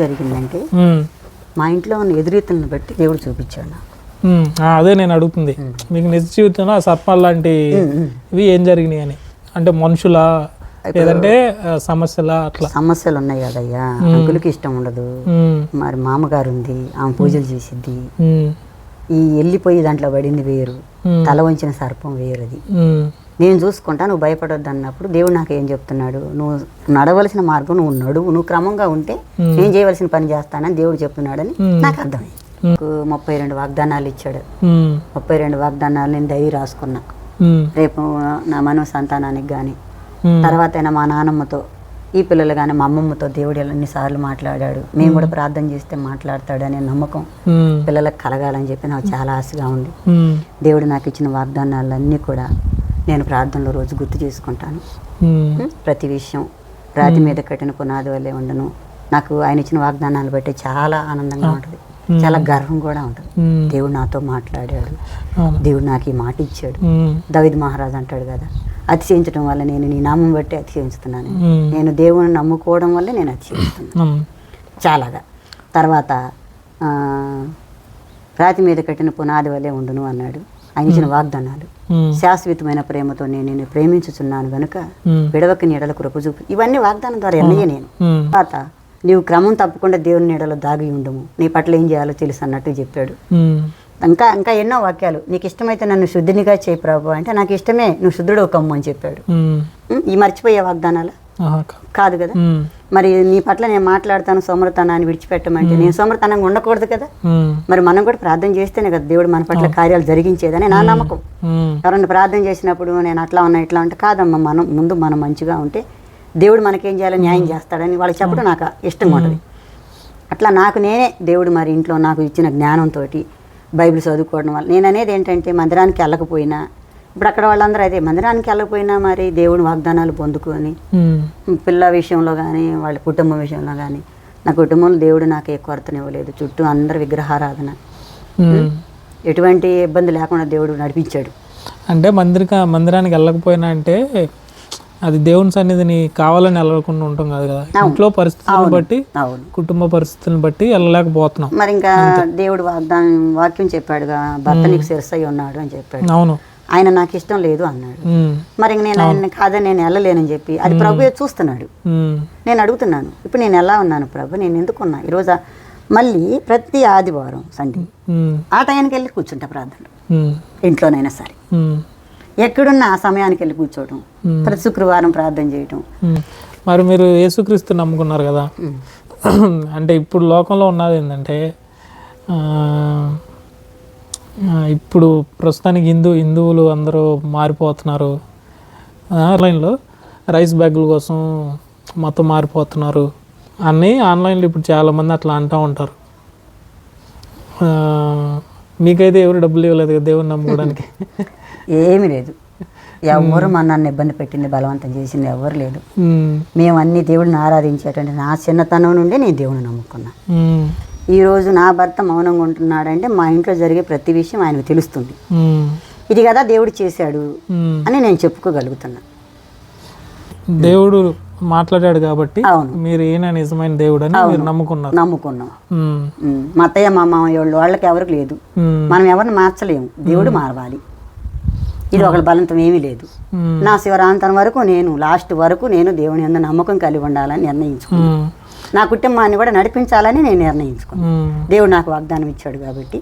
జరిగిందంటే మా ఇంట్లో ఉన్న ఎదురీతలను బట్టి దేవుడు చూపించాడు నాకు. అదే నేను అడుగుతుంది, మీకు నిజ జీవితంలో ఆ సర్పాలు లాంటి ఇవి ఏం జరిగినాయి అని. అంటే మనుషుల లేదంటే సమస్యల అట్లా సమస్యలు ఉన్నాయి కదయ్యా. అంకులకి ఇష్టం ఉండదు, మరి మామగారు ఉంది, ఆమె పూజలు చేసిద్ది. ఈ వెళ్ళిపోయి దాంట్లో పడింది వేరు, తల వంచిన సర్పం వేరు. అది నేను చూసుకుంటా, నువ్వు భయపడొద్దు అన్నప్పుడు దేవుడు నాకు ఏం చెప్తున్నాడు, నువ్వు నడవలసిన మార్గం నువ్వు నడువు, నువ్వు క్రమంగా ఉంటే నేను చేయవలసిన పని చేస్తానని దేవుడు చెప్తున్నాడని నాకు అర్థమైంది. 32 వాగ్దానాలు ఇచ్చాడు. 32 వాగ్దానాలు నేను డైరీ రాసుకున్నా. రేపు నా మనవ సంతానానికి కానీ తర్వాత అయినా మా నాన్నమ్మతో, ఈ పిల్లలు కానీ మా అమ్మమ్మతో దేవుడు ఎన్నిసార్లు మాట్లాడాడు, మేము కూడా ప్రార్థన చేస్తే మాట్లాడతాడు అనే నమ్మకం పిల్లలకు కలగాలని చెప్పి నాకు చాలా ఆశగా ఉంది. దేవుడు నాకు ఇచ్చిన వాగ్దానాలన్నీ కూడా నేను ప్రార్థనలో రోజు గుర్తు చేసుకుంటాను. ప్రతి విషయం రాతి మీద కట్టిన పునాది వల్లే ఉండను. నాకు ఆయన ఇచ్చిన వాగ్దానాలు బట్టి చాలా ఆనందంగా ఉంటుంది, చాలా గర్వం కూడా ఉంటుంది. దేవుడు నాతో మాట్లాడాడు, దేవుడు నాకు ఈ మాట ఇచ్చాడు. దావీదు మహారాజు అంటాడు కదా, అతిశయించడం వల్ల నేను నీ నామం బట్టి అతిశయించుతున్నాను, నేను దేవుని నమ్ముకోవడం వల్లే నేను అతిశయిస్తున్నాను చాలాగా. తర్వాత రాతి మీద కట్టిన పునాది వల్లే ఉండును అన్నాడు. ఆయన ఇచ్చిన వాగ్దానాలు, శాశ్వతమైన ప్రేమతో నేను నిన్ను ప్రేమించుచున్నాను గనుక విడవకి నీడల కృప చూపు, ఇవన్నీ వాగ్దానం ద్వారా ఎన్నయ్య నేను. తర్వాత నీవు క్రమం తప్పకుండా దేవుని నీడలో దాగి ఉండము, నీ పట్ల ఏం చేయాలో తెలుసు అన్నట్టు చెప్పాడు. ఇంకా ఇంకా ఎన్నో వాక్యాలు, నీకు ఇష్టమైతే నన్ను శుద్ధినిగా చేయి ప్రభు అంటే, నాకు ఇష్టమే, నువ్వు శుద్ధుడు కమ్ము అని చెప్పాడు. ఈ మర్చిపోయే వాగ్దానాలు కాదు కదా. మరి నీ పట్ల నేను మాట్లాడతాను, సోమరతనాన్ని విడిచిపెట్టమంటే నేను సోమరతనంగా ఉండకూడదు కదా. మరి మనం కూడా ప్రార్థన చేస్తేనే కదా దేవుడు మన పట్ల కార్యాలు జరిగించేదని నా నమ్మకం. ఎవరన్నా ప్రార్థన చేసినప్పుడు నేను అట్లా ఉన్నా ఇట్లా అంటే, కాదమ్మా, మనం ముందు మనం మంచిగా ఉంటే దేవుడు మనకేం చేయాలో న్యాయం చేస్తాడని వాళ్ళకి చెప్పడం నాకు ఇష్టం ఉంటుంది. అట్లా నాకు నేనే దేవుడు మరి ఇంట్లో నాకు ఇచ్చిన జ్ఞానంతో బైబిల్ చదువుకోవడం వల్ల నేను అనేది ఏంటంటే, మందిరానికి వెళ్ళకపోయినా, ఇప్పుడు అక్కడ వాళ్ళందరూ అయితే మందిరానికి వెళ్ళకపోయినా మరి దేవుని వాగ్దానాలు పొందుకొని పిల్ల విషయంలో కానీ వాళ్ళ కుటుంబం విషయంలో కానీ, నా కుటుంబంలో దేవుడు నాకు ఏ కొరతనివ్వలేదు. చుట్టూ అందరు విగ్రహారాధన, ఎటువంటి ఇబ్బంది లేకుండా దేవుడు నడిపించాడు. అంటే మందిరానికి వెళ్ళకపోయినా అంటే అది దేవుని సన్నిధిని కావాలని వెళ్ళకుండా ఉంటాం కాదు కదా, ఇంట్లో పరిస్థితులను బట్టి, కుటుంబ పరిస్థితులను బట్టి వెళ్ళలేకపోతున్నాం. మరి ఇంకా దేవుడు వాక్యం చెప్పాడుగా, భర్త నీకు శిరస్సు ఉన్నాడు అని చెప్పాడు. అవును, ఆయన నాకు ఇష్టం లేదు అన్నాడు. మరి నేను ఆయన కాదని నేను వెళ్ళలేనని చెప్పి అది ప్రభు చూస్తున్నాడు. నేను అడుగుతున్నాను, ఇప్పుడు నేను ఎలా ఉన్నాను ప్రభు, నేను ఎందుకున్నా ఈరోజు మళ్ళీ ప్రతి ఆదివారం సండే ఆ టయానికి వెళ్ళి కూర్చుంటా ప్రార్థన, ఇంట్లోనైనా సరే ఎక్కడున్నా ఆ సమయానికి వెళ్ళి కూర్చోవడం, ప్రతి శుక్రవారం ప్రార్థన చేయటం. మరి మీరు యేసుక్రీస్తు నమ్ముకున్నారు కదా, అంటే ఇప్పుడు లోకంలో ఉన్నది ఏంటంటే, ఇప్పుడు ప్రస్తుతానికి హిందువులు అందరూ మారిపోతున్నారు. ఆన్లైన్లో రైస్ బ్యాగుల కోసం మొత్తం మారిపోతున్నారు అన్నీ ఆన్లైన్లో ఇప్పుడు చాలామంది అట్లా అంటూ ఉంటారు. మీకైతే ఎవరు డబ్బులు ఇవ్వలేదు కదా దేవుని నమ్ముకోవడానికి? ఏమీ లేదు, ఎవరు మన నన్ను ఇబ్బంది పెట్టింది, బలవంతం చేసింది ఎవరు లేదు. మేము అన్ని దేవుడిని ఆరాధించేటువంటి నా చిన్నతనం నుండి నేను దేవుని నమ్ముకున్నా. ఈరోజు నా భర్త మౌనంగా ఉంటున్నాడంటే మా ఇంట్లో జరిగే ప్రతి విషయం ఆయనకు తెలుస్తుంది. ఇది కదా దేవుడు చేశాడు అని నేను చెప్పుకోగలుగుతున్నా. దేవుడు మాట్లాడాడు కాబట్టి మీరు ఈయన నిజమైన దేవుడు అని మీరు నమ్ముకున్నాం. మా అత్తయ్య మా మామయ్య వాళ్ళకి ఎవరికి లేదు, మనం ఎవరిని మార్చలేము, దేవుడు మారవాలి. ఇది ఒకళ్ళ బలంతం ఏమీ లేదు. నా శివరాంతం వరకు నేను లాస్ట్ వరకు నేను దేవుని యందు నమ్మకం కలిగి ఉండాలని నిర్ణయించుకున్నాను. నా కుటుంబాన్ని కూడా నడిపించాలని నేను నిర్ణయించుకున్నాను. దేవుడు నాకు వాగ్దానం ఇచ్చాడు కాబట్టి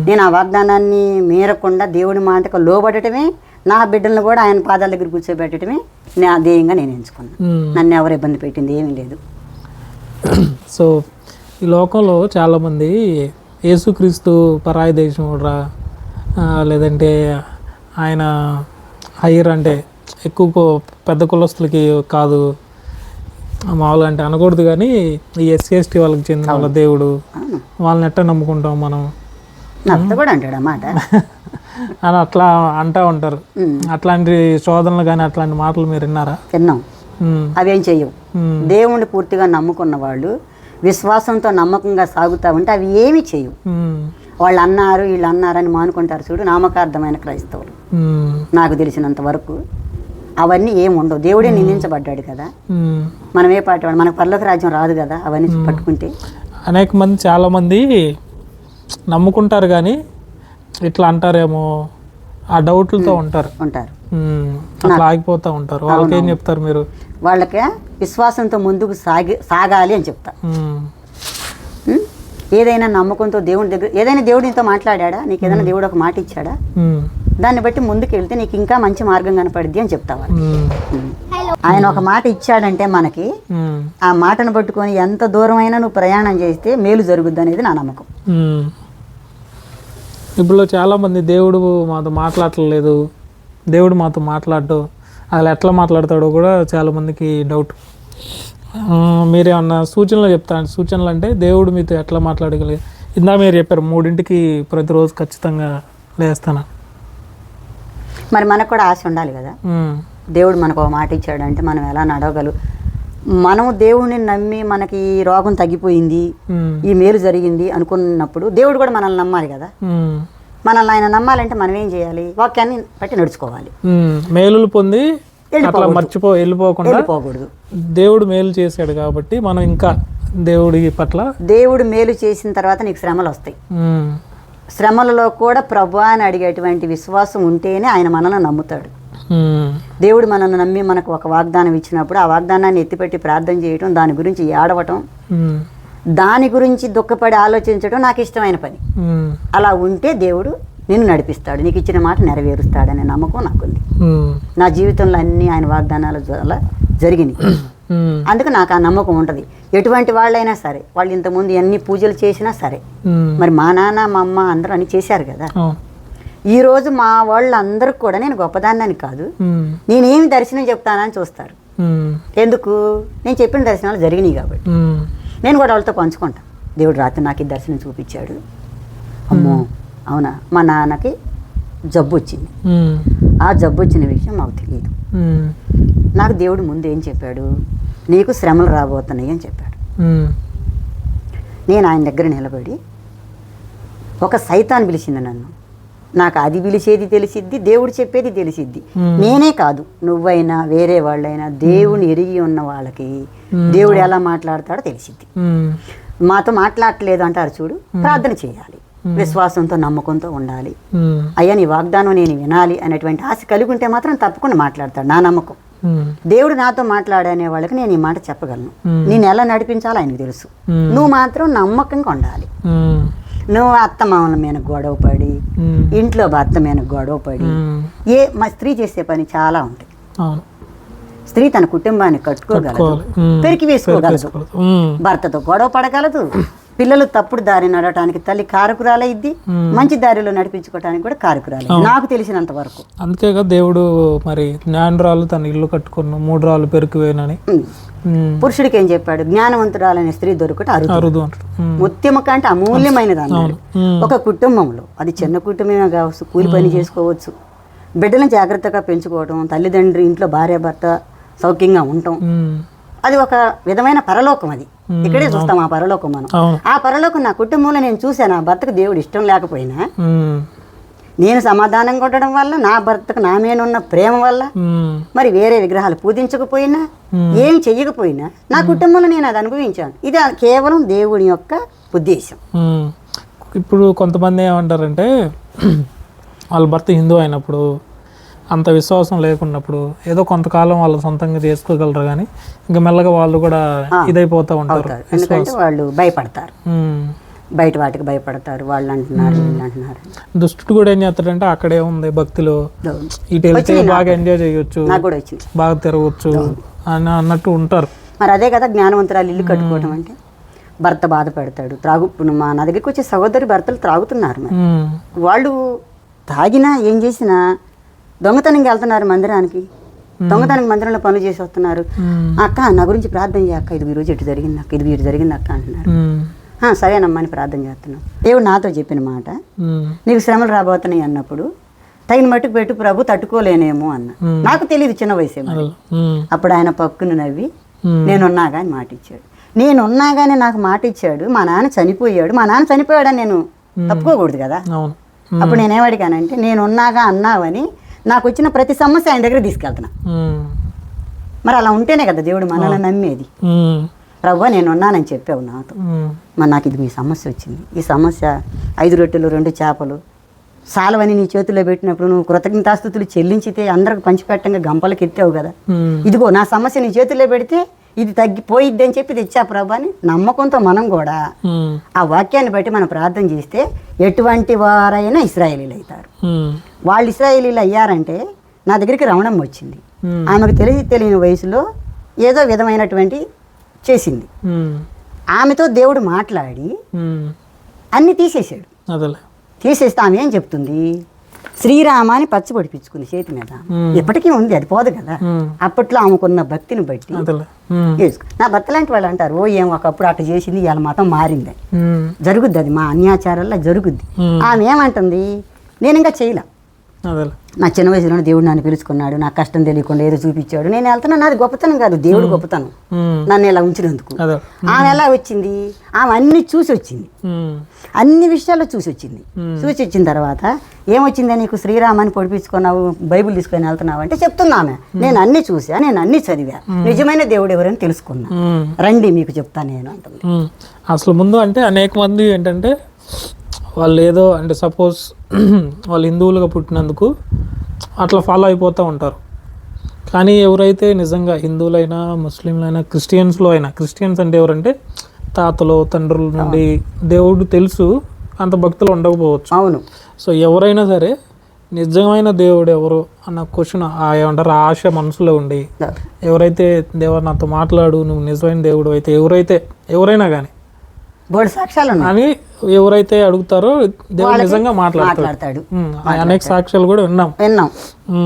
నేను ఆ వాగ్దానాన్ని మీరకుండా దేవుడి మాటకు లోబడటమే, నా బిడ్డలను కూడా ఆయన పాదాల దగ్గర కూర్చోబెట్టడమే నా ధ్యేయంగా నేను ఎంచుకున్నాను. నన్ను ఎవరు ఇబ్బంది పెట్టింది ఏమీ లేదు. సో ఈ లోకంలో చాలామంది యేసుక్రీస్తు పరాయి దేశం రా, లేదంటే ఆయన హైయర్ అంటే ఎక్కువ పెద్ద కులస్తులకి కాదు, మామూలుగా అంటే అనకూడదు కానీ ఈ ఎస్సీ వాళ్ళకి చెందిన వాళ్ళ దేవుడు, వాళ్ళని ఎట్లా నమ్ముకుంటాం మనం కూడా అంటాడు అన్నమాట అని అట్లా అంటూ ఉంటారు. అట్లాంటి శోధనలు కానీ అట్లాంటి మాటలు మీరు విన్నారా? విన్నాం. అవేం చెయ్యవు. దేవుణ్ణి పూర్తిగా నమ్ముకున్న వాళ్ళు విశ్వాసంతో నమ్మకంగా సాగుతా ఉంటే అవి ఏమి చేయవు. వాళ్ళు అన్నారు వీళ్ళు అన్నారని మానుకుంటారు చూడు, నామకార్థమైన క్రైస్తవులు నాకు తెలిసినంత వరకు అవన్నీ ఏం ఉండవు. దేవుడే నిందించబడ్డాడు కదా, మనం ఏ పాటి వాడు, మనకు పరలోక రాజ్యం రాదు కదా అవన్నీ పట్టుకుంటే. అనేక మంది చాలామంది నమ్ముకుంటారు కానీ ఇట్లా అంటారేమో ఆ డౌట్లతో ఉంటారు అట్లా ఆగిపోతూ ఉంటారు. వాళ్ళకి ఏం చెప్తారు మీరు? వాళ్ళకి విశ్వాసంతో ముందుకు సాగాలి అని చెప్తా. ఏదైనా నమ్మకంతో దేవుడి దగ్గర, ఏదైనా దేవుడు నీతో మాట్లాడా, నీకు ఏదైనా దేవుడు ఒక మాట ఇచ్చాడా, దాన్ని బట్టి ముందుకు వెళ్తే నీకు ఇంకా మంచి మార్గం కనపడిద్ది అని చెప్తా వాళ్ళకి. ఆయన ఒక మాట ఇచ్చాడంటే మనకి ఆ మాటను పట్టుకొని ఎంత దూరం అయినా నువ్వు ప్రయాణం చేస్తే మేలు జరుగుద్ది అనేది నా నమ్మకం. ఇప్పుడు చాలామంది దేవుడు మాతో మాట్లాడలేదు, దేవుడు మాతో మాట్లాడటం, అసలు ఎట్లా మాట్లాడతాడో కూడా చాలామందికి డౌట్. మీరేమన్నా సూచనలు చెప్తాను. సూచనలు అంటే దేవుడు మీతో ఎట్లా మాట్లాడగలిగి, ఇందా మీరు చెప్పారు 3ంటికి ప్రతిరోజు ఖచ్చితంగా లేస్తాను. మరి మనకు కూడా ఆశ ఉండాలి కదా, దేవుడు మనకు ఒక మాట ఇచ్చాడంటే మనం ఎలా నడవగలు. మనం దేవుడిని నమ్మి మనకి ఈ రోగం తగ్గిపోయింది, ఈ మేలు జరిగింది అనుకున్నప్పుడు దేవుడు కూడా మనల్ని నమ్మాలి కదా. మనల్ని ఆయన నమ్మాలంటే మనం ఏం చేయాలి? వాక్యాన్ని బట్టి నడుచుకోవాలి. మేలులు పొంది వెళ్ళిపోకూడదు. దేవుడు మేలు చేశాడు కాబట్టి మనం ఇంకా దేవుడి పట్ల, దేవుడు మేలు చేసిన తర్వాత నీకు శ్రమలు వస్తాయి. శ్రమలలో కూడా ప్రభువా అని అడిగేటువంటి విశ్వాసం ఉంటేనే ఆయన మనల్ని నమ్ముతాడు. దేవుడు మనల్ని నమ్మి మనకు ఒక వాగ్దానం ఇచ్చినప్పుడు ఆ వాగ్దానాన్ని ఎత్తిపెట్టి ప్రార్థన చేయటం, దాని గురించి ఏడవటం, దాని గురించి దుఃఖపడి ఆలోచించడం నాకు ఇష్టమైన పని. అలా ఉంటే దేవుడు నిన్ను నడిపిస్తాడు, నీకు ఇచ్చిన మాట నెరవేరుస్తాడనే నమ్మకం నాకుంది. నా జీవితంలో అన్ని ఆయన వాగ్దానాలు జరిగినాయి, అందుకు నాకు ఆ నమ్మకం ఉంటుంది. ఎటువంటి వాళ్ళైనా సరే, వాళ్ళు ఇంతకుముందు ఎన్ని పూజలు చేసినా సరే, మరి మా నాన్న మా అమ్మ అందరూ అని చేశారు కదా. ఈరోజు మా వాళ్ళందరికి కూడా నేను గొప్పదాన్ని కాదు, నేనేమి దర్శనం చెప్తానని చూస్తారు. ఎందుకు? నేను చెప్పిన దర్శనాలు జరిగినాయి కాబట్టి నేను కూడా వాళ్ళతో పంచుకుంటాను. దేవుడు రాత్రి నాకు ఈ దర్శనం చూపించాడు, అమ్మో అవునా, మా నాన్నకి జబ్బు వచ్చింది, ఆ జబ్బు వచ్చిన విషయం మాకు తెలియదు, నాకు దేవుడు ముందు ఏం చెప్పాడు, నీకు శ్రమలు రాబోతున్నాయి అని చెప్పాడు. నేను ఆయన దగ్గర నిలబడి, ఒక సైతాన్ పిలిచింది నన్ను, నాకు అది పిలిచేది తెలిసిద్ది, దేవుడు చెప్పేది తెలిసిద్ది. నేనే కాదు, నువ్వైనా వేరే వాళ్ళైనా దేవుని ఎరిగి ఉన్న వాళ్ళకి దేవుడు ఎలా మాట్లాడతాడో తెలిసిద్ది. మాతో మాట్లాడట్లేదు అంటారు చూడు, ప్రార్థన చేయాలి, విశ్వాసంతో నమ్మకంతో ఉండాలి. అయ్యా నీ వాగ్దానం నేను వినాలి అనేటువంటి ఆశ కలిగి ఉంటే మాత్రం తప్పకుండా మాట్లాడతాడు, నా నమ్మకం. దేవుడు నాతో మాట్లాడనే వాళ్ళకి నేను ఈ మాట చెప్పగలను. నేను ఎలా నడిపించాలో ఆయనకు తెలుసు. నువ్వు మాత్రం నమ్మకంగా ఉండాలి. నువ్వు అత్తమామల మీద గొడవపడి, ఇంట్లో భర్త మీద గొడవపడి, మా స్త్రీ చేసే పని చాలా ఉంటుంది. స్త్రీ తన కుటుంబాన్ని కట్టుకోగలదు, పెరికి వేసుకోగలదు, భర్తతో గొడవ పడగలదు, పిల్లలు తప్పుడు దారి నడవటానికి తల్లి కారకురాలైద్ది, మంచి దారిలో నడిపించుకోవటానికి కూడా కారకురాలి, నాకు తెలిసినంత వరకు. అందుకేగా దేవుడు మరి జ్ఞానరాలు తన ఇల్లు కట్టుకున్న 3 రాళ్ళు పెరికివేనని. పురుషుడికి ఏం చెప్పాడు? జ్ఞానవంతురాలనే స్త్రీ దొరకట అరుదు, ముత్యము కంటే అమూల్యమైనది అన్నాడు. ఒక కుటుంబంలో, అది చిన్న కుటుంబమే కావచ్చు, కూలి పని చేసుకోవచ్చు, బిడ్డలను జాగ్రత్తగా పెంచుకోవటం, తల్లిదండ్రి ఇంట్లో భార్య భర్త సౌఖ్యంగా ఉండటం, అది ఒక విధమైన పరలోకం. అది ఇక్కడే చూస్తాం ఆ పరలోకం. మనం ఆ పరలోకం నా కుటుంబంలో నేను చూశాను. నా భర్తకు దేవుడు ఇష్టం లేకపోయినా, నేను సమాధానంగా ఉండడం వల్ల, నా భర్తకు నా మీద ఉన్న ప్రేమ వల్ల, మరి వేరే విగ్రహాలు పూజించకపోయినా, ఏం చెయ్యకపోయినా, నా కుటుంబంలో నేను అది అనుభవించాను. ఇది కేవలం దేవుని యొక్క ఉద్దేశం. ఇప్పుడు కొంతమంది ఏమంటారంటే, వాళ్ళ భర్త హిందూ అయినప్పుడు, అంత విశ్వాసం లేకున్నప్పుడు, ఏదో కొంతకాలం వాళ్ళు సొంతంగా చేసుకోగలరు కానీ ఇంకా మెల్లగా వాళ్ళు కూడా ఇదైపోతూ ఉంటారు. ఎందుకంటే వాళ్ళు భయపడతారు, బయట వాటికి భయపడతారు, వాళ్ళు అంటున్నారు వీళ్ళు అంటున్నారు. దుష్టుడు కూడా ఏం చేస్తాడంటే, అక్కడే ఉంది భక్తిలో ఇటు వెళ్తే బాగా ఎంజాయ్ చేయొచ్చు, బాగా తిరగవచ్చు అని అన్నట్టు ఉంటారు. మరి అదే కదా జ్ఞానవంతురాలు ఇల్లు కట్టుకోవడం అంటే. భర్త బాధ పెడతాడు, మా నా దగ్గరికి వచ్చే సహోదరి భర్తలు త్రాగుతున్నారు, మరి వాళ్ళు తాగినా ఏం చేసినా దొంగతనంగా వెళ్తున్నారు మందిరానికి, దొంగతనం మందిరంలో పనులు చేసి వస్తున్నారు. అక్క నా గురించి ప్రార్థన చేయక్క, ఇది ఈరోజు ఇటు జరిగింది అక్క, ఇది ఇటు జరిగింది అక్క అంటున్నారు. సరేనమ్మా అని ప్రార్థన చేస్తున్నాం. దేవుడు నాతో చెప్పిన మాట, నీకు శ్రమలు రాబోతున్నాయి అన్నప్పుడు తగిన మట్టుకు పెట్టు ప్రభు, తట్టుకోలేనేమో అన్న. నాకు తెలియదు, చిన్న వయసే. అప్పుడు ఆయన పక్కును నవ్వి నేనున్నాగా అని మాట ఇచ్చాడు. నేనున్నాగానే నాకు మాట ఇచ్చాడు. మా నాన్న చనిపోయాడు, మా నాన్న చనిపోయాడని నేను తప్పుకోకూడదు కదా. అప్పుడు నేనేమడిగానంటే, నేనున్నాగా అన్నావని నాకు వచ్చిన ప్రతి సమస్య ఆయన దగ్గర తీసుకెళ్తున్నా. మరి అలా ఉంటేనే కదా దేవుడు మనల్ని నమ్మేది. ప్రభువా నేను ఉన్నానని చెప్పావు నాతో, మరి నాకు ఇది మీ సమస్య వచ్చింది, ఈ సమస్య 5 రొట్టెలు 2 చేపలు సాలవని నీ చేతిలో పెట్టినప్పుడు నువ్వు కృతజ్ఞతాస్తుతులు చెల్లించితే అందరికి పంచిపెట్టంగా గంపలకి ఎత్తావు కదా, ఇదిగో నా సమస్య నీ చేతిలో పెడితే ఇది తగ్గిపోయిద్ది అని చెప్పి తెచ్చా ప్రభు అని నమ్మకంతో మనం కూడా ఆ వాక్యాన్ని బట్టి మనం ప్రార్థన చేస్తే ఎటువంటి వారైనా ఇశ్రాయేలీలు అవుతారు. వాళ్ళు ఇశ్రాయేలీలు అయ్యారంటే నా దగ్గరికి రమణమ్మ వచ్చింది. ఆమెకు తెలియని వయసులో ఏదో విధమైనటువంటి చేసింది. ఆమెతో దేవుడు మాట్లాడి అన్ని తీసేసాడు. తీసేస్తే ఆమె ఏం చెప్తుంది, శ్రీరామ అని పచ్చి పొడిపించుకుంది చేతి మీద. ఎప్పటికీ ఉంది, అది పోదు కదా. అప్పట్లో ఆమెకున్న భక్తిని బట్టి నా భర్త లాంటి వాళ్ళు అంటారు, ఓ ఏం ఒకప్పుడు అట్లా చేసింది ఇవాళ మతం మారింది, జరుగుద్ది, అది మా అన్యాచారాల్లో జరుగుద్ది. ఆమె ఏమంటుంది, నేను ఇంకా చేయలే, నా చిన్న వయసులోనే దేవుడు నన్ను పిలుచుకున్నాడు, నాకు కష్టం తెలియకుండా ఏదో చూపించాడు, నేను వెళ్తున్నా, నాది గొప్పతనం కాదు, దేవుడు గొప్పతనం నన్ను ఇలా ఉంచినందుకు. ఆమె ఎలా వచ్చింది, ఆమె అన్ని చూసి వచ్చింది, అన్ని విషయాల్లో చూసి వచ్చింది. చూసి వచ్చిన తర్వాత ఏమొచ్చిందా, నీకు శ్రీరామాన్ని పొడిపించుకున్నావు, బైబిల్ తీసుకొని వెళ్తున్నావు అంటే చెప్తున్నా ఆమె, నేను అన్ని చూసా, నేను అన్ని చదివా, నిజమైన దేవుడు ఎవరని తెలుసుకున్నా, రండి మీకు చెప్తాను నేను అంటుంది. అసలు ముందు అంటే అనేక మంది ఏంటంటే వాళ్ళు ఏదో అంటే సపోజ్ వాళ్ళు హిందువులుగా పుట్టినందుకు అట్లా ఫాలో అయిపోతూ ఉంటారు. కానీ ఎవరైతే నిజంగా హిందువులైనా ముస్లింలైనా క్రిస్టియన్స్లో అయినా, క్రిస్టియన్స్ అంటే ఎవరంటే తాతలు తండ్రుల నుండి దేవుడు తెలుసు, అంత భక్తులు ఉండకపోవచ్చు. అవును. సో ఎవరైనా సరే నిజమైన దేవుడు ఎవరు అన్న క్వశ్చన్ ఏమంటారు ఆశ మనసులో ఉండి ఎవరైతే దేవుడు నాతో మాట్లాడు, నువ్వు నిజమైన దేవుడు అయితే ఎవరైనా కానీ బోర్డు సాక్ష్యాలు అని ఎవరైతే అడుగుతారో దేవుడు నిజంగా మాట్లాడతాడు. అనేక సాక్ష్యాలు కూడా విన్నాం.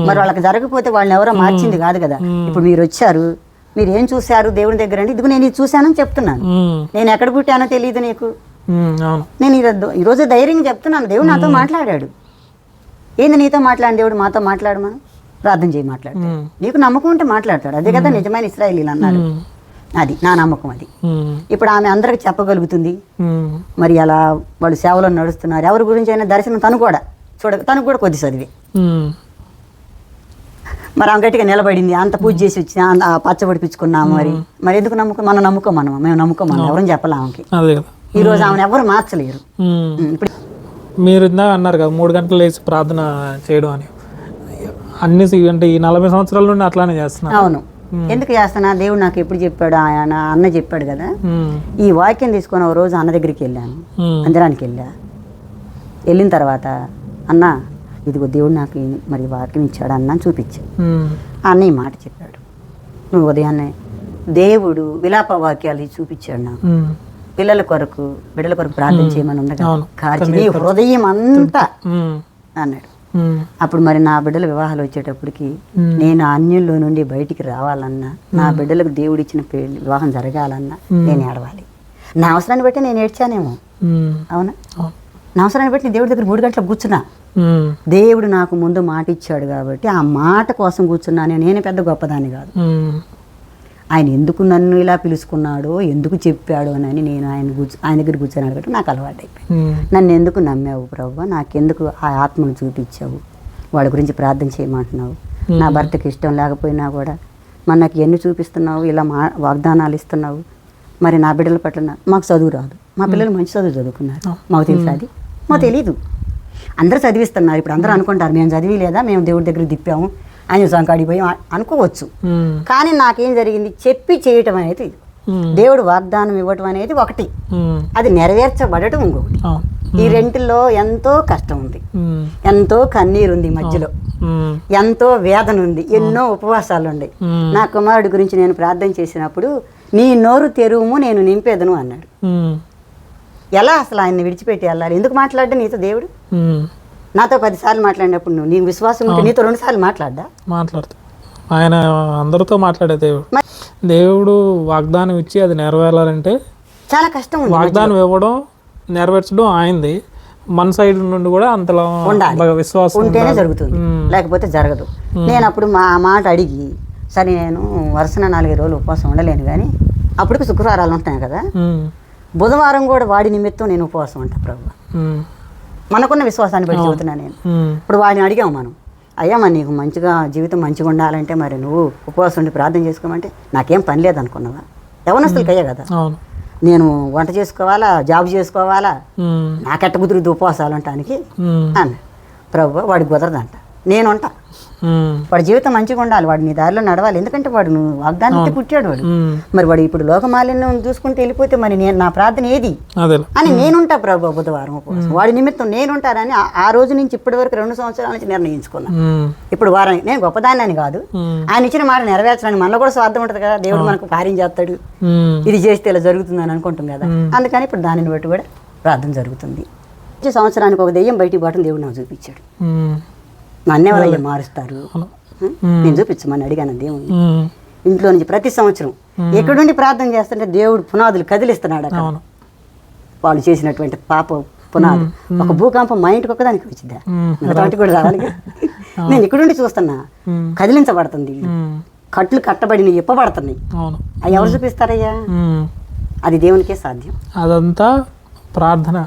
మరి వాళ్ళకి జరగకపోతే వాళ్ళని ఎవరో మార్చింది కాదు కదా. ఇప్పుడు మీరు వచ్చారు, మీరు ఏం చూశారు దేవుని దగ్గర అంటే, ఇదిగో నేను ఇది చూశానని చెప్తున్నాను, నేను ఎక్కడ పుట్టానో తెలియదు నీకు, నేను ఈరోజు ధైర్యంగా చెప్తున్నాను, దేవుడు నాతో మాట్లాడాడు. ఏంది నీతో మాట్లాడిన దేవుడు మాతో మాట్లాడు, మనం ప్రార్థన చేయి మాట్లాడు, నీకు నమ్మకం ఉంటే మాట్లాడతాడు. అదే కదా నిజమైన ఇశ్రాయేలీలు అన్నారు, అది నా నమ్మకం. అది ఇప్పుడు ఆమె అందరికి చెప్పగలుగుతుంది. మరి అలా వాళ్ళు సేవలో నడుస్తున్నారు, ఎవరి గురించి అయినా దర్శనం తనకు కూడా కొద్ది చదివి, మరి ఆమె గట్టిగా నిలబడింది, అంత పూజ చేసి వచ్చిన పచ్చబడిపించుకున్నాము. మరి ఎందుకు నమ్మకం, మేము నమ్మకం ఎవరని చెప్పలే ఆమెకి. ఈ రోజు ఆమెను ఎవరు మార్చలేరు. ఇప్పుడు మీరు ఇందాక అన్నారు కదా 3 గంటలు లేచి ప్రార్థన చేయడం అని, అన్ని అంటే ఈ 40 సంవత్సరాల నుండి అట్లానే చేస్తున్నా. అవును. ఎందుకు చేస్తానా, దేవుడు నాకు ఎప్పుడు చెప్పాడు, ఆయన అన్న చెప్పాడు కదా. ఈ వాక్యం తీసుకొని ఒక రోజు అన్న దగ్గరికి వెళ్ళాను, మందిరానికి వెళ్ళిన తర్వాత అన్న ఇదిగో దేవుడు నాకు మరి వాక్యం ఇచ్చాడు అన్న చూపించాడు. అన్న ఈ మాట చెప్పాడు, నువ్వు ఉదయాన్నే దేవుడు విలాప వాక్యాలు చూపించాడు నాకు, బిడ్డల కొరకు ప్రార్థన చేయమని ఉండగా కార్చి హృదయం అంతా అన్నాడు. అప్పుడు మరి నా బిడ్డల వివాహాలు వచ్చేటప్పటికి నేను అన్యుల్లో నుండి బయటికి రావాలన్నా, నా బిడ్డలకు దేవుడు ఇచ్చిన వివాహం జరగాలన్నా నేను ఏడవాలి. నా అవసరాన్ని బట్టి నేను ఏడ్చానేమో, అవునా, నా అవసరాన్ని బట్టి దేవుడి దగ్గర 3 గంటలకు కూర్చున్నా. దేవుడు నాకు ముందు మాట ఇచ్చాడు కాబట్టి ఆ మాట కోసం కూర్చున్నాను. నేను పెద్ద గొప్పదాన్ని కాదు, ఆయన ఎందుకు నన్ను ఇలా పిలుచుకున్నాడో, ఎందుకు చెప్పాడో అని నేను ఆయన దగ్గర కూర్చొని కాబట్టి నాకు అలవాటు అయిపోయింది. నన్ను ఎందుకు నమ్మావు ప్రభువా, నాకెందుకు ఆ ఆత్మను చూపించావు, వాడి గురించి ప్రార్థన చేయమంటున్నావు, నా భర్తకి ఇష్టం లేకపోయినా కూడా మరి నాకు ఎన్ని చూపిస్తున్నావు, ఇలా వాగ్దానాలు ఇస్తున్నావు. మరి నా బిడ్డల పట్ల మాకు చదువు రాదు, మా పిల్లలు మంచి చదువు చదువుకున్నారు, మాకు తెలుసా అది, మాకు తెలీదు. అందరూ చదివిస్తున్నారు. ఇప్పుడు అందరూ అనుకుంటారు మేము చదివి లేదా మేము దేవుడి దగ్గర తిప్పాము, ఆయన సంకాడికి పోయి అనుకోవచ్చు. కానీ నాకేం జరిగింది, చెప్పి చేయటం అనేది, దేవుడు వాగ్దానం ఇవ్వటం అనేది ఒకటి, అది నెరవేర్చబడటం ఇంకొకటి. ఈ రెంటిలో ఎంతో కష్టం ఉంది, ఎంతో కన్నీరు ఉంది, మధ్యలో ఎంతో వేదన ఉంది, ఎన్నో ఉపవాసాలు ఉన్నాయి. నా కుమారుడి గురించి నేను ప్రార్థన చేసినప్పుడు నీ నోరు తెరువుము నేను నింపేదను అన్నాడు. ఎలా అసలు ఆయన్ని విడిచిపెట్టి వెళ్ళాలి, ఎందుకు మాట్లాడ్డా నీతో దేవుడు? నాతో 10 సార్లు మాట్లాడినప్పుడు నువ్వు నీకు విశ్వాసం ఉంటే నీతో 2 సార్లు మాట్లాడతా. ఆయన అందరితో మాట్లాడే దేవుడు వాగ్దానం ఇచ్చి అది నెరవేరాలంటే చాలా కష్టం ఉంది. వాగ్దానం ఇవ్వడం నెరవేర్చడం ఆయనది, మన సైడ్ నుండి కూడా అంతలా విశ్వాసం ఉంటేనే జరుగుతుంది, లేకపోతే జరగదు. నేను అప్పుడు మా మాట అడిగి, సరే నేను వరుసన 4 రోజులు ఉపవాసం ఉండలేను, కానీ అప్పటికి శుక్రవారాలు ఉంటున్నాయి కదా, బుధవారం కూడా వాడి నిమిత్తం నేను ఉపవాసం ఉంటా ప్రభు. మనకున్న విశ్వాసాన్ని బట్టి చెబుతున్నా నేను. ఇప్పుడు వాడిని అడిగాము మనం, అయ్యా మరి నీకు మంచిగా జీవితం మంచిగా ఉండాలంటే మరి నువ్వు ఉపవాసం ఉండి ప్రార్థన చేసుకోమంటే నాకేం పని లేదనుకున్నావా? యవనస్తులకి అయ్యా కదా, నేను వంట చేసుకోవాలా, జాబ్ చేసుకోవాలా, నాకెట్ట కుదురుద్ది ఉపవాసాలు అంటానికి అన్న. ప్రభు వాడికి కుదరదంట, నేను ఉంటా. వాడి జీవితం మంచిగా ఉండాలి, వాడు నీ దారిలో నడవాలి. ఎందుకంటే వాడు నువ్వు వాగ్దానంతో పుట్టాడు వాడు. మరి వాడు ఇప్పుడు లోకమాలిన్యం చూసుకుంటూ వెళ్ళిపోతే మరి నేను నా ప్రార్థన ఏది అని నేనుంటా ప్రభు బుధవారం ఉపవాసం. వాడి నిమిత్తం నేనుంటానని ఆ రోజు నుంచి ఇప్పటి వరకు 2 సంవత్సరాల నుంచి నిర్ణయించుకున్నాను. ఇప్పుడు వారం నేను గొప్పదాన్ని అని కాదు, ఆయన ఇచ్చిన మాట నెరవేర్చడానికి మనలో కూడా స్వార్థం ఉంటుంది కదా. దేవుడు మనకు కార్యం చేస్తాడు, ఇది చేస్తే ఇలా జరుగుతుందని అనుకుంటాం కదా. అందుకని ఇప్పుడు దానిని బట్టి కూడా ప్రార్థన జరుగుతుంది. వచ్చే సంవత్సరానికి ఒక దెయ్యం బయటికి పోవటం దేవుడు నాకు చూపించాడు. నన్నే వాళ్ళ మారుస్తారు, నేను చూపించమని అడిగాను దేవుడిని. ఇంట్లో నుంచి ప్రతి సంవత్సరం ఎక్కడుండి ప్రార్థన చేస్తుంటే దేవుడు పునాదులు కదిలిస్తున్నాడు. అక్కడ వాళ్ళు చేసినటువంటి పాప పునాదు, ఒక భూకంపం మా ఇంటికి ఒక్కదానికి వచ్చిందా, మిగతా కూడా రావాలి. నేను ఇక్కడుండి చూస్తున్నా, కదిలించబడుతుంది, కట్లు కట్టబడి ఇప్పబడుతున్నాయి. అవి ఎవరు చూపిస్తారయ్యా? అది దేవునికే సాధ్యం. అదంతా ప్రార్థన.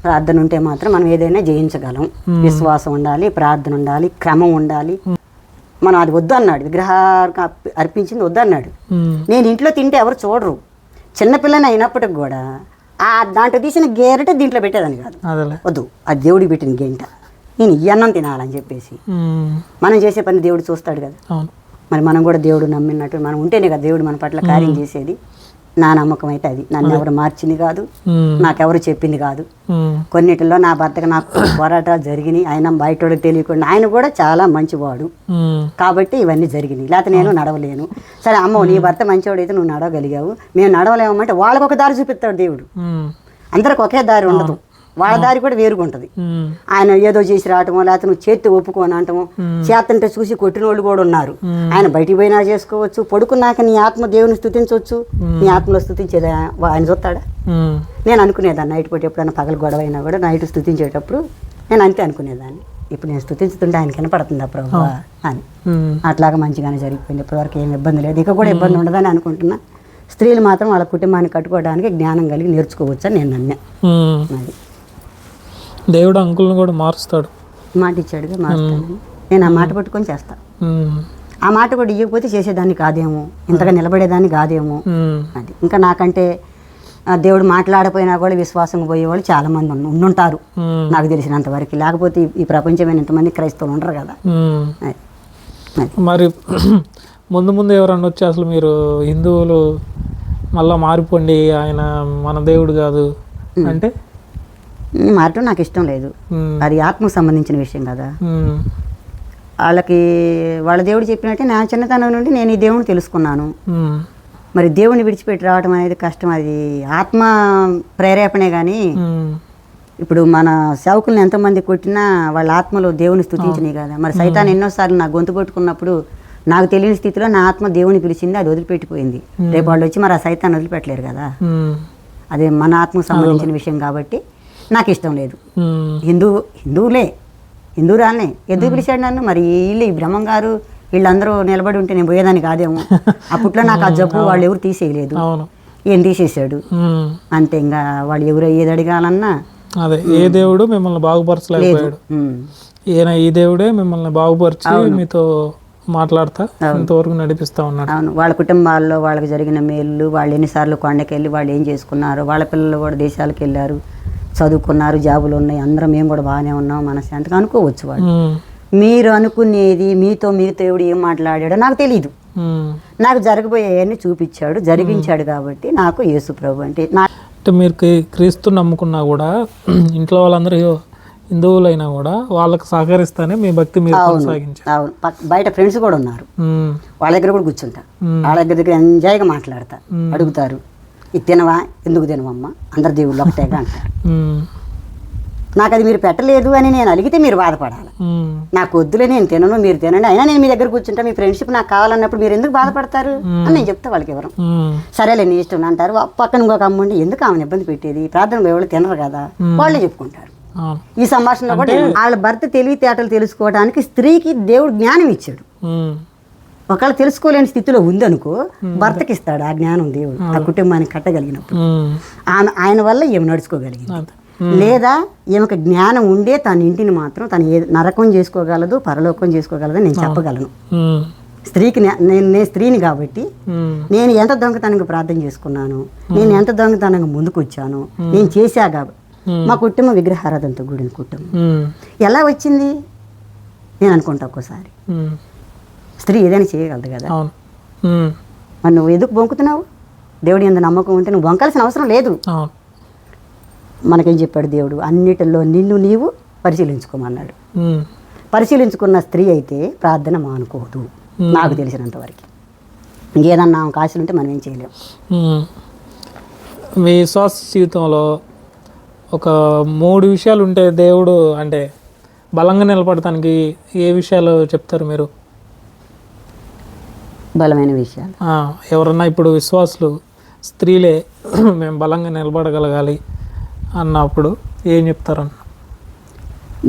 ప్రార్థన ఉంటే మాత్రం మనం ఏదైనా జయించగలం. విశ్వాసం ఉండాలి, ప్రార్థన ఉండాలి, క్రమం ఉండాలి. మనం అది వద్దు అన్నాడు, విగ్రహానికి అర్పించింది వద్దు అన్నాడు. నేను ఇంట్లో తింటే ఎవరు చూడరు, చిన్నపిల్లని అయినప్పటికి కూడా దాంట్లో తీసిన గేరట దీంట్లో పెట్టేదని కాదు, వద్దు అది దేవుడికి పెట్టిన గంట, నేను ఈ అన్నం తినాలని చెప్పేసి. మనం చేసే పని దేవుడు చూస్తాడు కదా. మరి మనం కూడా దేవుడు నమ్మినట్టు మనం ఉంటేనే కదా దేవుడు మన పట్ల కార్యం చేసేది. నా నమ్మకం అయితే అది. నన్ను ఎవరు మార్చింది కాదు, నాకెవరు చెప్పింది కాదు. కొన్నిటిలో నా భర్తకు నాకు పోరాటాలు జరిగినాయి, ఆయన బయట తెలియకుండా. ఆయన కూడా చాలా మంచివాడు కాబట్టి ఇవన్నీ జరిగినాయి, లేకపోతే నేను నడవలేను. సరే అమ్మ నీ భర్త మంచివాడు అయితే నువ్వు నడవగలిగావు, మేము నడవలేమంటే వాళ్ళకు ఒక దారి చూపిస్తాడు దేవుడు. అందరికి ఒకే దారి ఉండదు, వాళ్ళ దారి కూడా వేరుగా ఉంటుంది. ఆయన ఏదో చేసి రావటమో, లేకపోతే నువ్వు చేతి ఒప్పుకొని అంటమో, చేతంటే చూసి కొట్టిన వాళ్ళు కూడా ఉన్నారు. ఆయన బయటికి పోయినా చేసుకోవచ్చు, పడుకున్నాక నీ ఆత్మ దేవుని స్తుతించవచ్చు. నీ ఆత్మలో స్తుతించేది ఆయన చూస్తాడా? నేను అనుకునేదాన్ని నైట్ పూట ఎప్పుడైనా పగల గొడవ అయినా కూడా నైట్ స్తుతించేటప్పుడు నేను అంతే అనుకునేదాన్ని. ఇప్పుడు నేను స్తుతించుతుంటే ఆయన కనపడుతుందా ప్రభు అని. అట్లాగా మంచిగానే జరిగిపోయింది, ఇప్పటివరకు ఏం ఇబ్బంది లేదు, ఇక కూడా ఇబ్బంది ఉండదని అనుకుంటున్నా. స్త్రీలు మాత్రం వాళ్ళ కుటుంబాన్ని కట్టుకోవడానికి జ్ఞానం కలిగి నేర్చుకోవచ్చు అని నేను నమ్మా. అది దేవుడు అంకుల్ని కూడా మారుస్తాడు, మాట ఇచ్చాడుగా మారుస్తాను. నేను ఆ మాట పట్టుకొని చేస్తా. ఆ మాట కూడా ఇవ్వకపోతే చేసేదాన్ని కాదేమో, ఇంతగా నిలబడేదాన్ని కాదేమో. అది ఇంకా నాకంటే దేవుడు మాట్లాడపోయినా కూడా విశ్వాసం పోయేవాళ్ళు చాలా మంది ఉండుంటారు నాకు తెలిసినంత వరకు. లేకపోతే ఈ ప్రపంచమైన ఇంతమంది క్రైస్తవులు ఉండరు కదా. మరి ముందు ముందు ఎవరన్నా వచ్చి అసలు మీరు హిందువులు మళ్ళా మారిపోండి, ఆయన మన దేవుడు కాదు అంటే మారటం నాకు ఇష్టం లేదు. అది ఆత్మకు సంబంధించిన విషయం కదా. వాళ్ళకి వాళ్ళ దేవుడు చెప్పినట్టే నా చిన్నతనం నుండి నేను ఈ దేవుని తెలుసుకున్నాను. మరి దేవుని విడిచిపెట్టి రావడం అనేది కష్టం, అది ఆత్మ ప్రేరేపణే. కానీ ఇప్పుడు మన సేవకుల్ని ఎంతమంది కొట్టినా వాళ్ళ ఆత్మలో దేవుని స్తుతించినాయి కదా. మరి సైతాన్ ఎన్నోసార్లు నా గొంతు కొట్టుకున్నప్పుడు నాకు తెలియని స్థితిలో నా ఆత్మ దేవుని పిలిచింది, అది వదిలిపెట్టిపోయింది. రేపు వాళ్ళు వచ్చి మరి ఆ సైతాన్ని వదిలిపెట్టలేరు కదా. అదే మన ఆత్మకు సంబంధించిన విషయం కాబట్టి నాకు ఇష్టం లేదు. హిందూరాలనే ఎందుకు పిలిచాడు నన్ను? మరి వీళ్ళు ఈ బ్రహ్మం గారు వీళ్ళందరూ నిలబడి ఉంటే నేను పోయేదాన్ని కాదేమో. అప్పట్లో నాకు ఆ జబ్బు వాళ్ళు ఎవరు తీసేయలేదు, ఏం తీసేసాడు అంతే. ఇంకా వాళ్ళు ఎవరు ఏది అడగాలన్నా అదే ఏ దేవుడు మిమ్మల్ని బాగుపరచలేకపోయాడు, ఈయన ఈ దేవుడే మిమ్మల్ని బాగుపరిచి మీతో మాట్లాడతా ఇంతవరకు నడిపిస్తా ఉన్నాడు. అవును, వాళ్ళ కుటుంబాల్లో వాళ్ళకి జరిగిన మేలు, వాళ్ళు ఎన్నిసార్లు కొండకి వెళ్ళి వాళ్ళు ఏం చేసుకున్నారు, వాళ్ళ పిల్లలు కూడా దేశాలకు వెళ్ళారు, చదువుకున్నారు, జాబులు ఉన్నాయి, అందరం మేము కూడా బాగానే ఉన్నాం మనశ్శాంతిగా అనుకోవచ్చు. వాళ్ళు మీరు అనుకునేది మీతో దేవుడు ఏం మాట్లాడాడో నాకు తెలీదు. నాకు జరగబోయేవన్నీ చూపించాడు, జరిగించాడు. కాబట్టి నాకు యేసు ప్రభు అంటే మీరు క్రీస్తు నమ్ముకున్నా కూడా ఇంట్లో వాళ్ళందరూ హిందువులైనా కూడా వాళ్ళకి సహకరిస్తానే మీ భక్తి మీరు కొనసాగించారు. అవును, బయట ఫ్రెండ్స్ కూడా ఉన్నారు, వాళ్ళ దగ్గర కూడా కూర్చుంటా, వాళ్ళ దగ్గర ఎంజాయ్గా మాట్లాడతా. అడుగుతారు ఇది తినవా, ఎందుకు తినవమ్మా, అందరు దేవుళ్ళు ఒకటేగా అంటారు. నాకు అది మీరు పెట్టలేదు అని నేను అడిగితే మీరు బాధపడాలి. నాకు వద్దులే నేను తినను, మీరు తినండి, అయినా నేను మీ దగ్గర కూర్చుంటా, మీ ఫ్రెండ్షిప్ నాకు కావాలన్నప్పుడు మీరు ఎందుకు బాధపడతారు అని నేను చెప్తా. వాళ్ళకి ఎవరు సరేలే నీ ఇష్టం అంటారు. పక్కన ఇంకొక అమ్ముండి ఎందుకు ఆమెను ఇబ్బంది పెట్టేది, ప్రార్థన ఎవరు తినరు కదా, వాళ్ళే చెప్పుకుంటారు. ఈ సంభాషణలో కూడా వాళ్ళ భర్త తెలివితేటలు తెలుసుకోవడానికి స్త్రీకి దేవుడు జ్ఞానం ఇచ్చాడు. ఒకవేళ తెలుసుకోలేని స్థితిలో ఉందనుకో భర్తకి ఇస్తాడు ఆ జ్ఞానం దేవుడు, ఆ కుటుంబాన్ని కట్టగలిగినప్పుడు. ఆయన వల్ల ఏమి నడుచుకోగలిగింది. లేదా ఈమెకు జ్ఞానం ఉండే తన ఇంటిని మాత్రం తను నరకం చేసుకోగలదు, పరలోకం చేసుకోగలదు నేను చెప్పగలను. స్త్రీకి నేను స్త్రీని కాబట్టి నేను ఎంత దొంగతనంగా ప్రార్థన చేసుకున్నాను, నేను ఎంత దొంగతనంగా ముందుకు వచ్చాను, నేను చేశా కాబట్టి. మా కుటుంబం విగ్రహారాధనతో కూడిన కుటుంబం. ఎలా వచ్చింది నేను అనుకుంటా ఒక్కోసారి. స్త్రీ ఏదైనా చేయగలదు కదా. మరి నువ్వు ఎందుకు బొంకుతున్నావు? దేవుడు ఎంత నమ్మకం ఉంటే నువ్వు బొంకాల్సిన అవసరం లేదు. మనకేం చెప్పాడు దేవుడు? అన్నిటిలో నిన్ను నీవు పరిశీలించుకోమన్నాడు. పరిశీలించుకున్న స్త్రీ అయితే ప్రార్థన మానుకోదు నాకు తెలిసినంత వరకు. ఇంకేదన్నా ఆశలు ఉంటే మనం ఏం చేయలేము. మీ విశ్వాస జీవితంలో ఒక 3 విషయాలు ఉంటే దేవుడు అంటే బలంగా నిలబడటానికి ఏ విషయాలు చెప్తారు మీరు? బలమైన విషయాలు ఎవరన్నా ఇప్పుడు విశ్వాసులు స్త్రీలే మేము బలంగా నిలబడగలగాలి అన్నప్పుడు ఏం చెప్తారన్న?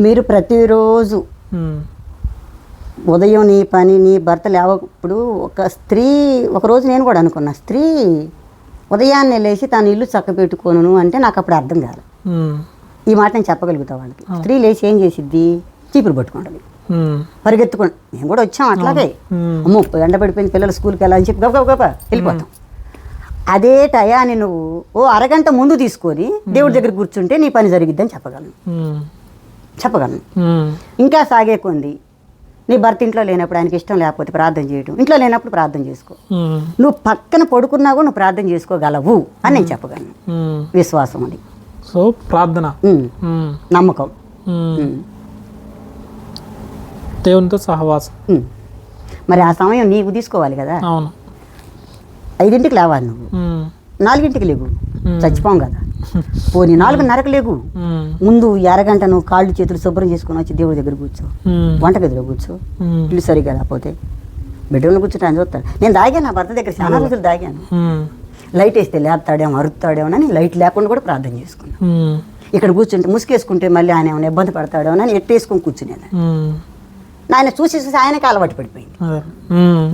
మీరు ప్రతిరోజు ఉదయం నీ పని నీ భర్త లేవప్పుడు ఒక స్త్రీ, ఒకరోజు నేను కూడా అనుకున్నా, స్త్రీ ఉదయాన్నే లేచి తన ఇల్లు చక్కబెట్టుకోను అంటే నాకు అప్పుడు అర్థం కాదు. ఈ మాట నేను చెప్పగలుగుతా వాళ్ళకి. స్త్రీ లేచి ఏం చేసిద్ది? చీపురు పట్టుకుంటుంది, పరిగెత్తుకోండి. మేము కూడా వచ్చాం అట్లాగే. అమ్మో ఎండ పడిపోయింది, పిల్లలు స్కూల్కి వెళ్ళాలని చెప్పి గబ గబ వెళ్ళిపోతాం. అదే టయాన్ని నువ్వు ఓ అరగంట ముందు తీసుకొని దేవుడి దగ్గర కూర్చుంటే నీ పని జరిగిద్దని చెప్పగలను. ఇంకా సాగే కొంది నీ భర్త ఇంట్లో లేనప్పుడు ఆయనకి ఇష్టం లేకపోతే ప్రార్థన చేయడం, ఇంట్లో లేనప్పుడు ప్రార్థన చేసుకో. నువ్వు పక్కన పడుకున్నా కూడా నువ్వు ప్రార్థన చేసుకోగలవు అని నేను చెప్పగలను. విశ్వాసం అది. సో ప్రార్థన, నమ్మకం, దేవునితో సహవాసం. మరి ఆ సమయం నీవు తీసుకోవాలి కదా. 5ంటికి లేవాలి నువ్వు, 4ంటికి లేవు, చచ్చిపోం కదా. పోనీ 4:30కి లేవు. ముందు అరగంట నువ్వు కాళ్ళు చేతులు శుభ్రం చేసుకుని వచ్చి దేవుడి దగ్గర కూర్చో, వంటగదిలో కూర్చో. ఇల్లు సరిగా లేకపోతే బెడ్రూమ్లో కూర్చుంటాను చూస్తాను. నేను దాగాను, నా భర్త దగ్గర చాలా రోజులు దాగాను. లైట్ వేస్తే లేపుతాడేమో అరుతాడేమో అని లైట్ లేకుండా కూడా ప్రార్థన చేసుకున్నాను. ఇక్కడ కూర్చుంటే ముసుకేసుకుంటే మళ్ళీ ఆయన ఏమైనా ఇబ్బంది పడతాడేమో అని ఎట్టేసుకొని కూర్చునేది. ఆయన చూసి ఆయనకి అలవాటు పడిపోయింది.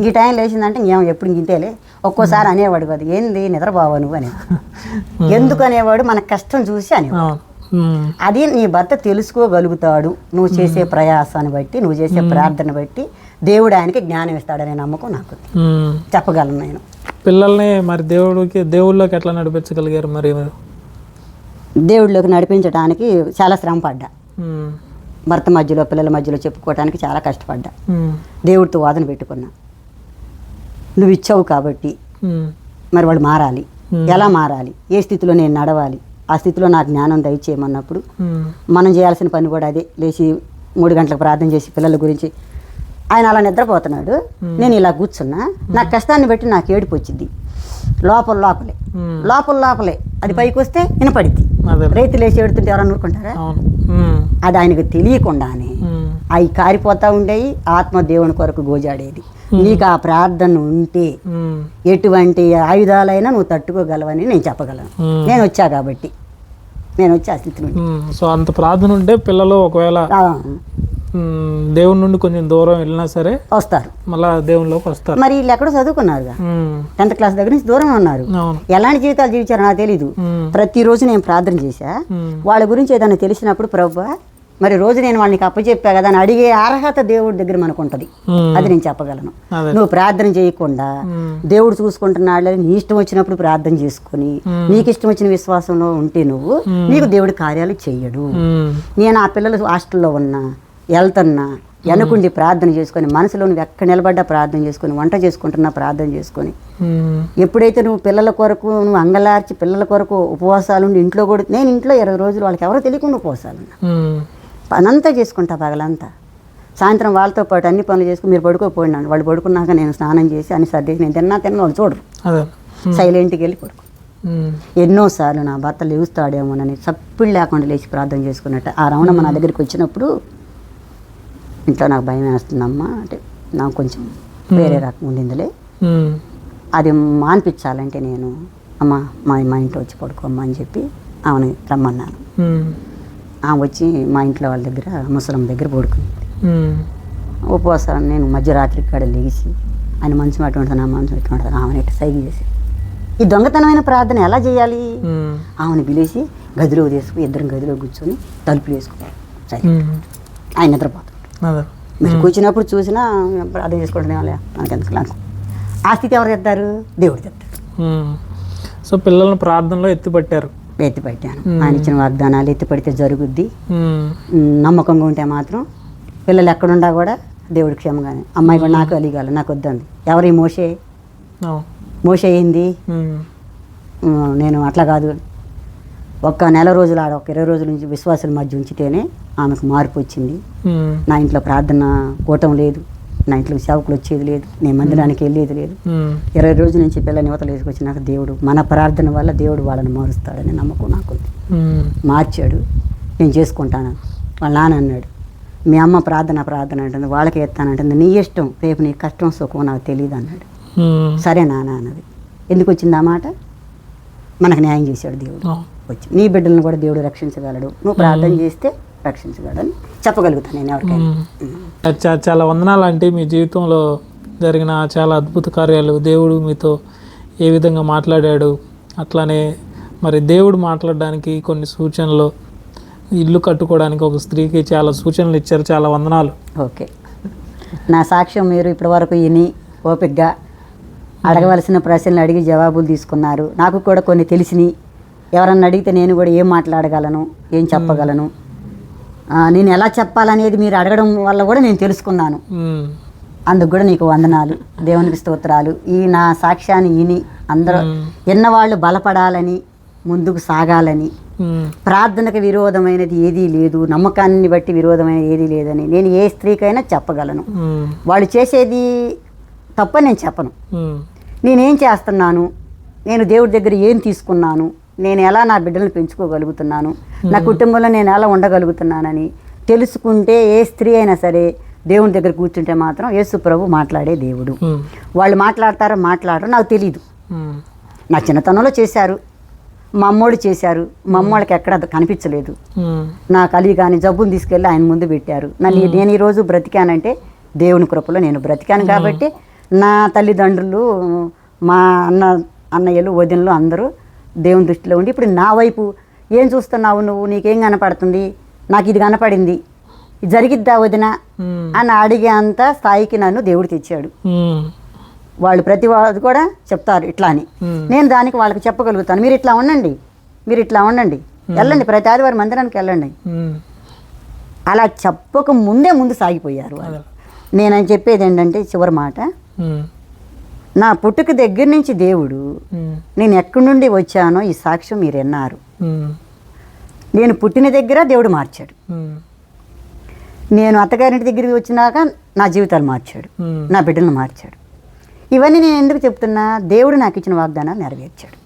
ఈ టైం లేచిందంటే ఇంకేమో ఎప్పుడు ఇంతేలే. ఒక్కోసారి అనేవాడు కదా, ఏంది నిద్రపోవా నువ్వు అనేవాడు. ఎందుకు అనేవాడు? మన కష్టం చూసి అనేవాడు. అది నీ భర్త తెలుసుకోగలుగుతాడు. నువ్వు చేసే ప్రయాసాన్ని బట్టి, నువ్వు చేసే ప్రార్థన బట్టి దేవుడు ఆయనకి జ్ఞానం ఇస్తాడనే నమ్మకం నాకు చెప్పగలను నేను. పిల్లల్ని మరి దేవుళ్ళలోకి ఎట్లా నడిపించగలిగారు? మరి దేవుడిలోకి నడిపించడానికి చాలా శ్రమ పడ్డా. భర్త మధ్యలో పిల్లల మధ్యలో చెప్పుకోవడానికి చాలా కష్టపడ్డా. దేవుడితో వాదన పెట్టుకున్నా. నువ్వు ఇచ్చావు కాబట్టి మరి వాళ్ళు మారాలి. ఎలా మారాలి? ఏ స్థితిలో నేను నడవాలి? ఆ స్థితిలో నాకు జ్ఞానం దయచేయమన్నప్పుడు మనం చేయాల్సిన పని కూడా అదే. లేచి 3 గంటలకు ప్రార్థన చేసి పిల్లల గురించి. ఆయన అలా నిద్రపోతున్నాడు, నేను ఇలా కూర్చున్నా. నా కష్టాన్ని బట్టి నాకు ఏడుపు వచ్చింది. లోపలే అది పైకి వస్తే వినపడిద్ది. రైతు లేచి ఏడుతుంటే ఎవరన్నా ఊరుకుంటారా? అది ఆయనకు తెలియకుండానే అవి కారిపోతా ఉండేవి. ఆత్మ దేవుని కొరకు గోజాడేది. నీకు ఆ ప్రార్థన ఉంటే ఎటువంటి ఆయుధాలైనా నువ్వు తట్టుకోగలవని నేను చెప్పగలను. నేను వచ్చా కాబట్టి, నేను వచ్చి ఆ స్థితి నుండి. సో అంత ప్రార్థన ఉంటే పిల్లలు ఒకవేళ దేవుని నుండి కొంచెం దూరం వెళ్ళినా సరే వస్తారు, మళ్ళీ దేవునిలోకి వస్తారు. మరి వీళ్ళు ఎక్కడో చదువుకున్నారుగా, 10th క్లాస్ దగ్గర నుంచి దూరం ఉన్నారు. ఎలాంటి జీవితాలు జీవించారో నాకు తెలీదు. ప్రతిరోజు నేను ప్రార్థన చేశా. వాళ్ళ గురించి ఏదైనా తెలిసినప్పుడు ప్రభువా మరి రోజు నేను వాళ్ళకి అప్పచెప్పా కదా అని అడిగే అర్హత దేవుడి దగ్గర మనకు ఉంటుంది. అది నేను చెప్పగలను. నువ్వు ప్రార్థన చేయకుండా దేవుడు చూసుకుంటున్నాడు నీ ఇష్టం వచ్చినప్పుడు ప్రార్థన చేసుకుని నీకు ఇష్టం వచ్చిన విశ్వాసంలో ఉంటే నువ్వు నీకు దేవుడి కార్యాలు చెయ్యడు. నేను ఆ పిల్లలు హాస్టల్లో ఉన్నా, వెళ్తున్నా, వెనకుండి ప్రార్థన చేసుకొని, మనసులో నువ్వు ఎక్కడ నిలబడ్డా ప్రార్థన చేసుకొని, వంట చేసుకుంటున్నా ప్రార్థన చేసుకొని, ఎప్పుడైతే నువ్వు పిల్లల కొరకు నువ్వు అంగలార్చి పిల్లల కొరకు ఉపవాసాలు ఇంట్లో కూడా, నేను ఇంట్లో 20 రోజులు వాళ్ళకి ఎవరో తెలియకుండా ఉపవాసాలు ఉన్నా, పనంతా చేసుకుంటా పగలంతా. సాయంత్రం వాళ్ళతో పాటు అన్ని పనులు చేసుకుని మీరు పడుకోపోయినాను. వాళ్ళు పడుకున్నాక నేను స్నానం చేసి అన్ని సర్దేసి నేను తిన్నా వాళ్ళు చూడరు, సైలెంట్కి వెళ్ళి పడుకో. ఎన్నోసార్లు నా భర్త లేస్తాడేమోనని చప్పుడు లేకుండా లేచి ప్రార్థన చేసుకున్నట్టు. ఆ రమణ మన దగ్గరికి వచ్చినప్పుడు ఇంట్లో నాకు భయం వేస్తుందమ్మా అంటే, నాకు కొంచెం వేరే రకం ఉండిందిలే, అది మాన్పించాలంటే నేను అమ్మ మా ఇంట్లో వచ్చి పడుకోమ్మా అని చెప్పి ఆమెను రమ్మన్నాను. ఆమె వచ్చి మా ఇంట్లో వాళ్ళ దగ్గర ముసలమ్మ దగ్గర పడుకుంది. ఉపవాసాలు నేను మధ్యరాత్రి కాడ లేచి ఆయన మంచం అటువంటి నా మంచం ఎటువంటి ఆమెను ఎట్లా సైగ చేసి ఈ దొంగతనమైన ప్రార్థన ఎలా చేయాలి? ఆమెను పిలిచి గదిలో తీసుకుని ఇద్దరం గదిలో కూర్చొని తలుపులు వేసుకున్నాం. సరే ఆయన నిద్రపోతాడు. మీరు కూర్చున్నప్పుడు చూసినా ప్రార్థన చేసుకోవడం మనకెందుకు నాకు ఆ స్థితి ఎవరు తెస్తారు? దేవుడు తెస్తాడు. సో పిల్లల్ని ప్రార్థనలో ఎత్తిపట్టారు. ఎత్తిపట్టాను. ఆయన ఇచ్చిన వాగ్దానాలు ఎత్తిపడితే జరుగుద్ది. నమ్మకంగా ఉంటే మాత్రం పిల్లలు ఎక్కడుండా కూడా దేవుడు క్షేమంగానే. అమ్మాయి కూడా నాకు అలిగాలి, నాకు వద్దంది. ఎవరి మోసే అయింది. నేను అట్లా కాదు, ఒక్క నెల రోజులు ఆడ 20 రోజుల నుంచి విశ్వాసుల మధ్య ఉంచితేనే ఆమెకు మార్పు వచ్చింది. నా ఇంట్లో ప్రార్థన కూటం లేదు, నా ఇంట్లో సేవకులు వచ్చేది లేదు, నేను మందిరానికి వెళ్ళేది లేదు. 20 రోజుల నుంచి పిల్లల్ని యువతలు వేసుకొచ్చినాక దేవుడు మన ప్రార్థన వల్ల దేవుడు వాళ్ళని మారుస్తాడని నమ్మకం నాకుంది. మార్చాడు. నేను చేసుకుంటాను. వాళ్ళ నాన్న అన్నాడు, మీ అమ్మ ప్రార్థన అంటుంది, వాళ్ళకి ఎత్తానంటుంది, నీ ఇష్టం, రేపు నీ కష్టం సుఖం నాకు తెలియదు అన్నాడు. సరే నాన్న అన్నది. ఎందుకు వచ్చింది ఆ మాట? మనకు న్యాయం చేశాడు దేవుడు. వచ్చి నీ బిడ్డలను కూడా దేవుడు రక్షించగలడు, నువ్వు ప్రార్థన చేస్తే రక్షించగలడని చెప్పగలుగుతాను నేను ఎవరికైనా. చాలా వందనాలు అంటే మీ జీవితంలో జరిగిన చాలా అద్భుత కార్యాలు, దేవుడు మీతో ఏ విధంగా మాట్లాడాడు, అట్లానే మరి దేవుడు మాట్లాడడానికి కొన్ని సూచనలు, ఇల్లు కట్టుకోవడానికి ఒక స్త్రీకి చాలా సూచనలు ఇచ్చారు. చాలా వందనాలు. ఓకే, నా సాక్ష్యం మీరు ఇప్పటి వరకు విని ఓపికగా అడగవలసిన ప్రశ్నలు అడిగి జవాబులు తీసుకున్నారు. నాకు కూడా కొన్ని తెలిసినాయి. ఎవరన్నా అడిగితే నేను కూడా ఏం మాట్లాడగలను, ఏం చెప్పగలను, నేను ఎలా చెప్పాలనేది మీరు అడగడం వల్ల కూడా నేను తెలుసుకున్నాను. అందుకు కూడా నీకు వందనాలు, దేవునికి స్తోత్రాలు. ఈ నా సాక్ష్యాన్ని విని అందరూ ఎన్నవాళ్ళు బలపడాలని, ముందుకు సాగాలని, ప్రార్థనకు విరోధమైనది ఏదీ లేదు, నమ్మకాన్ని బట్టి విరోధమైనది ఏదీ లేదని నేను ఏ స్త్రీకైనా చెప్పగలను. వాళ్ళు చేసేది తప్ప నేను చెప్పను. నేనేం చేస్తున్నాను, నేను దేవుడి దగ్గర ఏం తీసుకున్నాను, నేను ఎలా నా బిడ్డలను పెంచుకోగలుగుతున్నాను, నా కుటుంబంలో నేను ఎలా ఉండగలుగుతున్నానని తెలుసుకుంటే ఏ స్త్రీ అయినా సరే దేవుని దగ్గర కూర్చుంటే మాత్రం యేసు ప్రభు మాట్లాడే దేవుడు. వాళ్ళు మాట్లాడరో నాకు తెలీదు. నా చిన్నతనంలో చేశారు, మా అమ్మోడు చేశారు, మా అమ్మోళ్ళకి ఎక్కడ కనిపించలేదు. నా కలిగి కానీ జబ్బును తీసుకెళ్ళి ఆయన ముందు పెట్టారు. నేను ఈరోజు బ్రతికానంటే దేవుని కృపలో నేను బ్రతికాను కాబట్టి నా తల్లిదండ్రులు, మా అన్నయ్యలు, వదినలు అందరూ దేవుని దృష్టిలో ఉండి ఇప్పుడు నా వైపు ఏం చూస్తున్నావు నువ్వు, నీకేం కనపడుతుంది, నాకు ఇది కనపడింది, ఇది జరిగిద్దా వదిన అని అడిగే అంత స్థాయికి నన్ను దేవుడు తెచ్చాడు. వాళ్ళు ప్రతి వాళ్ళు కూడా చెప్తారు ఇట్లా అని, నేను దానికి వాళ్ళకి చెప్పగలుగుతాను. మీరు ఇట్లా ఉండండి, వెళ్ళండి, ప్రతి ఆదివారం మందిరానికి వెళ్ళండి. అలా చెప్పక ముందు సాగిపోయారు వాళ్ళు. నేను చెప్పేది ఏంటంటే చివరి మాట, నా పుట్టుక దగ్గర నుంచి దేవుడు నేను ఎక్కడి నుండి వచ్చానో ఈ సాక్ష్యం మీరు విన్నారు. నేను పుట్టిన దగ్గర దేవుడు మార్చాడు. నేను అత్తగారింటి దగ్గరికి వచ్చినాక నా జీవితాలు మార్చాడు, నా బిడ్డలను మార్చాడు. ఇవన్నీ నేను ఎందుకు చెప్తున్నా, దేవుడు నాకు ఇచ్చిన వాగ్దానాలు నెరవేర్చాడు.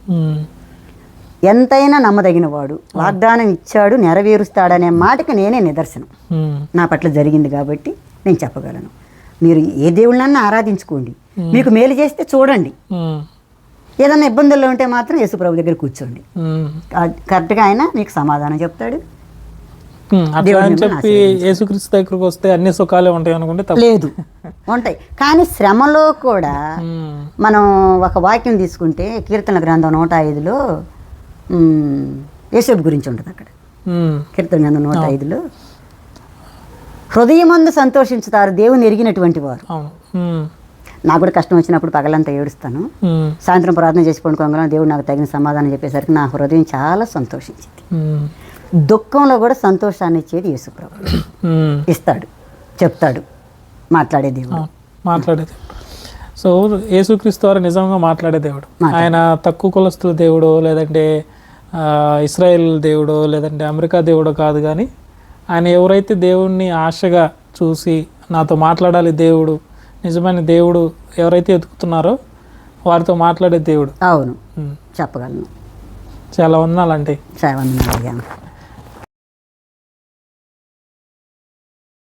ఎంతైనా నమ్మదగిన వాడు, వాగ్దానం ఇచ్చాడు నెరవేరుస్తాడనే మాటకి నేనే నిదర్శనం. నా పట్ల జరిగింది కాబట్టి నేను చెప్పగలను. మీరు ఏ దేవుళ్ళన్నా ఆరాధించుకోండి, మీకు మేలు చేస్తే చూడండి, ఏదన్నా ఇబ్బందుల్లో ఉంటే మాత్రం యేసుప్రభు దగ్గర కూర్చోండి, కరెక్ట్గా ఆయన మీకు సమాధానం చెప్తాడు. చెప్పి యేసుక్రీస్తు దగ్గరకు వస్తే అన్ని సుఖాలే ఉంటాయి అనుకుంటే లేదు, ఉంటాయి. కానీ శ్రమలో కూడా మనం ఒక వాక్యం తీసుకుంటే కీర్తన గ్రంథం 105లో యేసోబు గురించి ఉంటుంది. అక్కడ కీర్తన గ్రంథం 105లో హృదయమందు సంతోషించుతారు దేవుని ఎరిగినటువంటి వారు. నాకు కూడా కష్టం వచ్చినప్పుడు పగలంతా ఏడుస్తాను, సాయంత్రం ప్రార్థన చేసి పడుకోగానే దేవుడు నాకు తగిన సమాధానం చెప్పేసరికి నా హృదయం చాలా సంతోషించింది. దుఃఖంలో కూడా సంతోషాన్ని ఇచ్చేది యేసుప్రభు. ఇస్తాడు, చెప్తాడు, మాట్లాడే దేవుడు. సో యేసుక్రీస్తు వారు నిజంగా మాట్లాడే దేవుడు. ఆయన తక్కువ కులస్తుల దేవుడో, లేదంటే ఇస్రాయేల్ దేవుడో, లేదంటే అమెరికా దేవుడో కాదు. కానీ ఆయన ఎవరైతే దేవుణ్ణి ఆశగా చూసి నాతో మాట్లాడాలి దేవుడు, నిజమైన దేవుడు ఎవరైతే ఎదుగుతున్నారో వారితో మాట్లాడే దేవుడు. అవును, చెప్పగలను. చాలా వందనాలంటే. చాలా వందనాలు.